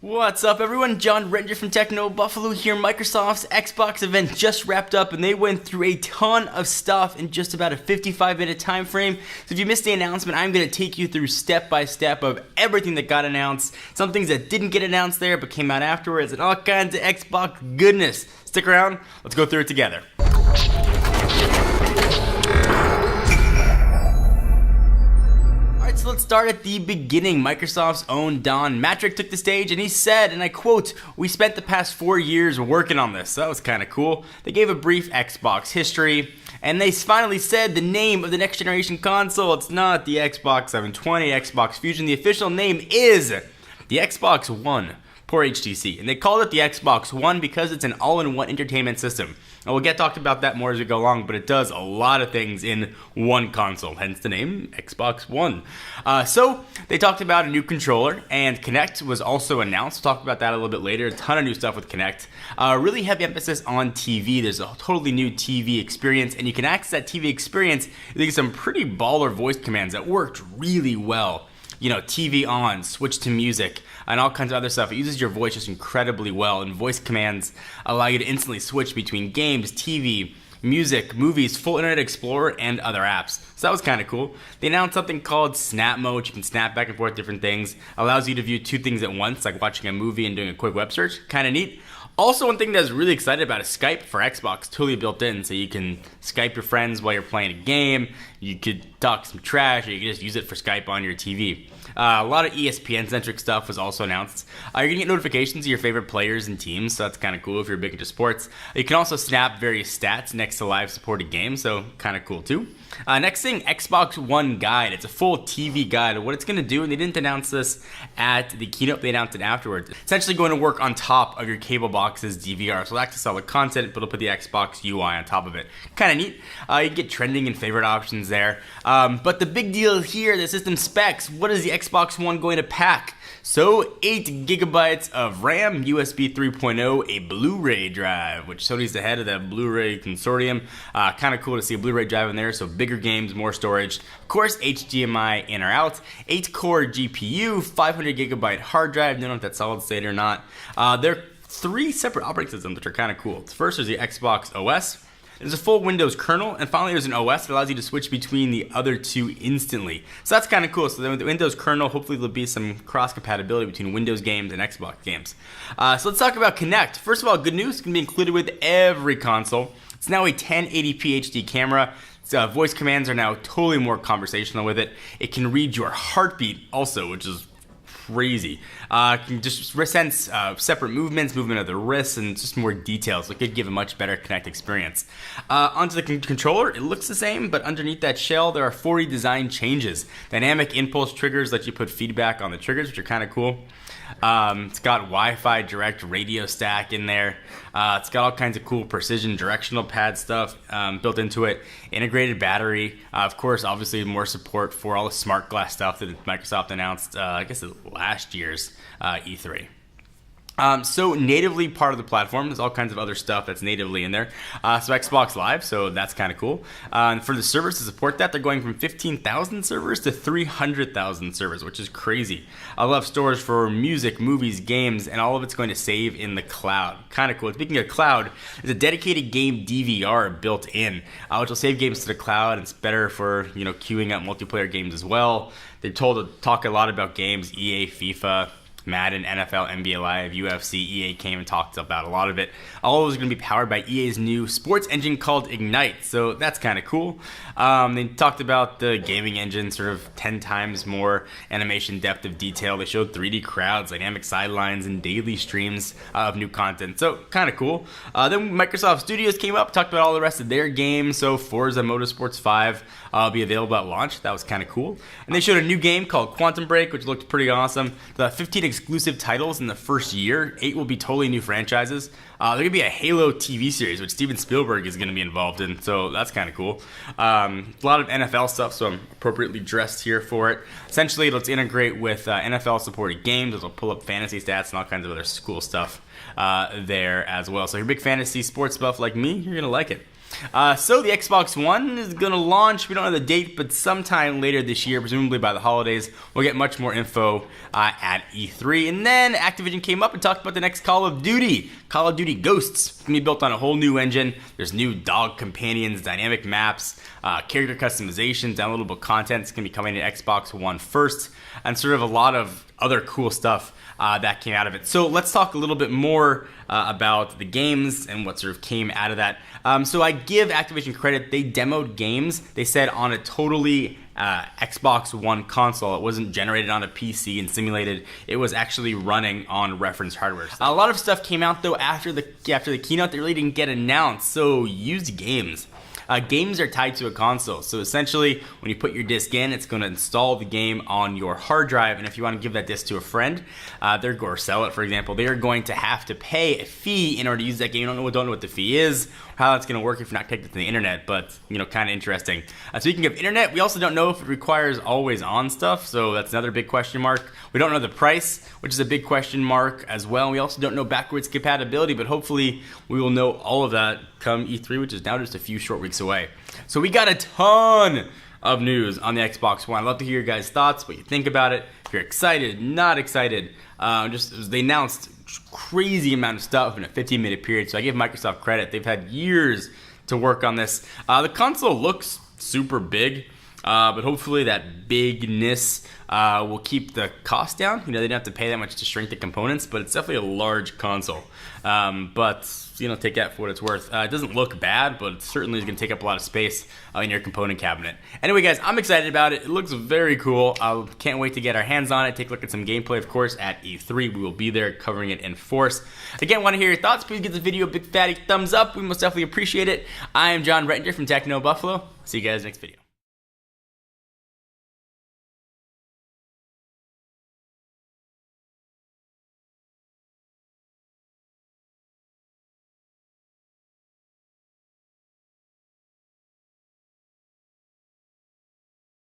What's up, everyone? John Renger from Techno Buffalo here. Microsoft's Xbox event just wrapped up, and they went through a ton of stuff in just about a 55-minute time frame. So if you missed the announcement, I'm going to take you through step by step of everything that got announced, some things that didn't get announced there but came out afterwards, and all kinds of Xbox goodness. Stick around. Let's go through it together. So let's start at the beginning. Microsoft's own Don Matrick took the stage and he said, and I quote, "We spent the past 4 years working on this." So that was kind of cool. They gave a brief Xbox history and they finally said the name of the next generation console. It's not the Xbox 720, Xbox Fusion. The official name is the Xbox One. Poor HTC. And they called it the Xbox One because it's an all-in-one entertainment system. And we'll get talked about that more as we go along, but it does a lot of things in one console, hence the name Xbox One. So they talked about a new controller, and Kinect was also announced. We'll talk about that a little bit later. A ton of new stuff with Kinect. Really heavy emphasis on TV. There's a totally new TV experience, and you can access that TV experience using some pretty baller voice commands that worked really well. You know, TV on, switch to music, and all kinds of other stuff. It uses your voice just incredibly well, and voice commands allow you to instantly switch between games, TV, music, movies, full Internet Explorer, and other apps. So that was kind of cool. They announced something called Snap Mode. You can snap back and forth different things. Allows you to view two things at once, like watching a movie and doing a quick web search. Kind of neat. Also, one thing that I was really excited about is Skype for Xbox, totally built in. So you can Skype your friends while you're playing a game. You could talk some trash, or you can just use it for Skype on your TV. A lot of ESPN-centric stuff was also announced. You're going to get notifications of your favorite players and teams, so that's kind of cool if you're big into sports. You can also snap various stats next to live supported games, so kind of cool too. Next thing, Xbox One guide. It's a full TV guide of what it's going to do, and they didn't announce this at the keynote. They announced it afterwards. It's essentially going to work on top of your cable box's DVR, so it'll access all the content, but it'll put the Xbox UI on top of it. Kind of neat. You can get trending and favorite options there. But the big deal here, the system specs. What is the Xbox One going to pack? So 8 gigabytes of RAM, USB 3.0, a Blu-ray drive, which Sony's the head of that Blu-ray consortium. Kind of cool to see a Blu-ray drive in there, so bigger games, more storage. Of course, HDMI in or out, 8-core GPU, 500 gigabyte hard drive. Don't know if that's solid state or not. There are 3 separate operating systems, which are kind of cool. First, there's the Xbox OS. There's a full Windows kernel, and finally there's an OS that allows you to switch between the other two instantly. So that's kind of cool. So with the Windows kernel, hopefully there'll be some cross-compatibility between Windows games and Xbox games. So let's talk about Kinect. First of all, good news, it's going to be included with every console. It's now a 1080p HD camera. Voice commands are now totally more conversational with it. It can read your heartbeat also, which is crazy. Can just sense separate movement of the wrists, and just more details. So it could give a much better Kinect experience. Onto the controller, it looks the same, but underneath that shell, there are 40 design changes. Dynamic impulse triggers let you put feedback on the triggers, which are kind of cool. It's got Wi-Fi direct radio stack in there. It's got all kinds of cool precision directional pad stuff built into it. Integrated battery. Of course, obviously more support for all the smart glass stuff that Microsoft announced, I guess last year's E3. So natively part of the platform, there's all kinds of other stuff that's natively in there. So Xbox Live, so that's kind of cool. And for the servers to support that, they're going from 15,000 servers to 300,000 servers, which is crazy. I love storage for music, movies, games, and all of it's going to save in the cloud. Kind of cool. Speaking of cloud, there's a dedicated game DVR built in, which will save games to the cloud. It's better for, queuing up multiplayer games as well. They're told to talk a lot about games, EA, FIFA, Madden, NFL, NBA Live, UFC. EA came and talked about a lot of it. All of those are going to be powered by EA's new sports engine called Ignite, so that's kind of cool. They talked about the gaming engine, sort of 10 times more animation depth of detail. They showed 3D crowds, dynamic sidelines, and daily streams of new content, so kind of cool. Then Microsoft Studios came up, talked about all the rest of their games. So Forza Motorsports 5 will be available at launch. That was kind of cool. And they showed a new game called Quantum Break, which looked pretty awesome. The 15 exclusive titles in the first year. 8 will be totally new franchises. There's going to be a Halo TV series, which Steven Spielberg is going to be involved in, so that's kind of cool. A lot of NFL stuff, so I'm appropriately dressed here for it. Essentially, it'll integrate with NFL-supported games. It'll pull up fantasy stats and all kinds of other cool stuff there as well. So if you're a big fantasy sports buff like me, you're going to like it. So the Xbox One is going to launch. We don't know the date, but sometime later this year, presumably by the holidays. We'll get much more info at E3. And then Activision came up and talked about the next Call of Duty. Call of Duty Ghosts. It's going to be built on a whole new engine. There's new dog companions, dynamic maps, character customizations, downloadable content. It's going to be coming to Xbox One first, and sort of a lot of other cool stuff that came out of it. So let's talk a little bit more about the games and what sort of came out of that. So I give Activision credit. They demoed games, they said, on a totally Xbox One console. It wasn't generated on a PC and simulated. It was actually running on reference hardware. A lot of stuff came out though after the keynote that really didn't get announced. So used games. Games are tied to a console, so essentially when you put your disc in, it's going to install the game on your hard drive, and if you want to give that disc to a friend or sell it, for example, they are going to have to pay a fee in order to use that game. You don't know what the fee is, how that's going to work if you're not connected to the internet, but kind of interesting. Speaking of internet, we also don't know if it requires always on stuff, so that's another big question mark. We don't know the price, which is a big question mark as well. We also don't know backwards compatibility, but hopefully we will know all of that come E3, which is now just a few short weeks away. So we got a ton of news on the Xbox One. I'd love to hear your guys' thoughts, what you think about it, if you're excited, not excited. They announced crazy amount of stuff in a 15-minute period, so I give Microsoft credit. They've had years to work on this. The console looks super big, but hopefully that bigness will keep the cost down. They didn't have to pay that much to shrink the components, but it's definitely a large console. But take that for what it's worth. It doesn't look bad, but it certainly is going to take up a lot of space in your component cabinet. Anyway, guys, I'm excited about it. It looks very cool. I can't wait to get our hands on it, take a look at some gameplay, of course, at E3. We will be there covering it in force. Again, want to hear your thoughts? Please give this video a big fatty thumbs up. We most definitely appreciate it. I am John Rettinger from Techno Buffalo. See you guys next video.